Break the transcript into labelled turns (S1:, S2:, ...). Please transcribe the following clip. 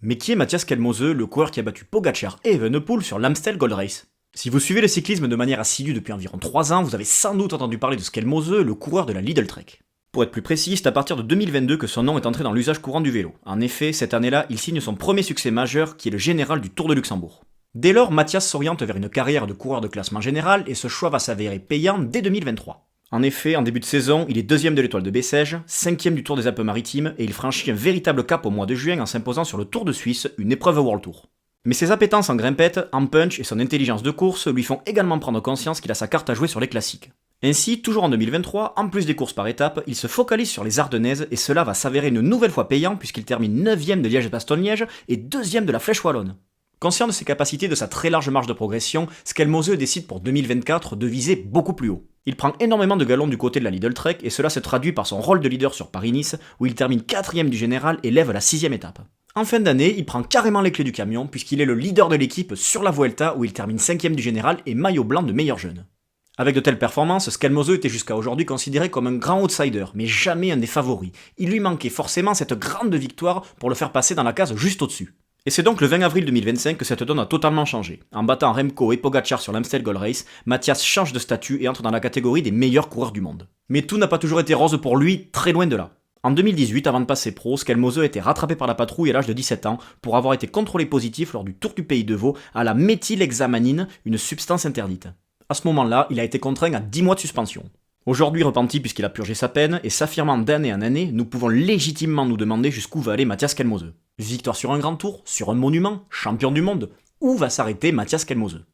S1: Mais qui est Mathias Kelmose, le coureur qui a battu Pogacar et Evenepoel sur l'Amstel Gold Race? Si vous suivez le cyclisme de manière assidue depuis environ 3 ans, vous avez sans doute entendu parler de Skelmose, le coureur de la Lidl Trek. Pour être plus précis, c'est à partir de 2022 que son nom est entré dans l'usage courant du vélo. En effet, cette année-là, il signe son premier succès majeur, qui est le général du Tour de Luxembourg. Dès lors, Mathias s'oriente vers une carrière de coureur de classement général et ce choix va s'avérer payant dès 2023. En effet, en début de saison, il est deuxième de l'étoile de Bessèges, cinquième du Tour des Alpes-Maritimes et il franchit un véritable cap au mois de juin en s'imposant sur le Tour de Suisse, une épreuve World Tour. Mais ses appétences en grimpette, en punch et son intelligence de course lui font également prendre conscience qu'il a sa carte à jouer sur les classiques. Ainsi, toujours en 2023, en plus des courses par étapes, il se focalise sur les Ardennaises et cela va s'avérer une nouvelle fois payant puisqu'il termine 9ème de Liège-Bastogne-Liège et 2ème de la Flèche Wallonne. Conscient de ses capacités et de sa très large marge de progression, Skelmose décide pour 2024 de viser beaucoup plus haut. Il prend énormément de galons du côté de la Lidl Trek et cela se traduit par son rôle de leader sur Paris-Nice où il termine 4ème du général et lève la 6ème étape. En fin d'année, il prend carrément les clés du camion puisqu'il est le leader de l'équipe sur la Vuelta où il termine 5ème du général et maillot blanc de meilleur jeune. Avec de telles performances, Skelmose était jusqu'à aujourd'hui considéré comme un grand outsider, mais jamais un des favoris. Il lui manquait forcément cette grande victoire pour le faire passer dans la case juste au-dessus. Et c'est donc le 20 avril 2025 que cette donne a totalement changé. En battant Remco et Pogacar sur l'Amstel Gold Race, Mathias change de statut et entre dans la catégorie des meilleurs coureurs du monde. Mais tout n'a pas toujours été rose pour lui, très loin de là. En 2018, avant de passer pro, Skelmose a été rattrapé par la patrouille à l'âge de 17 ans pour avoir été contrôlé positif lors du Tour du Pays de Vaud à la méthylhexamanine, une substance interdite. À ce moment-là, il a été contraint à 10 mois de suspension. Aujourd'hui repenti puisqu'il a purgé sa peine, et s'affirmant d'année en année, nous pouvons légitimement nous demander jusqu'où va aller Mathias Kelmose. Victoire sur un grand tour, sur un monument, champion du monde, où va s'arrêter Mathias Kelmose?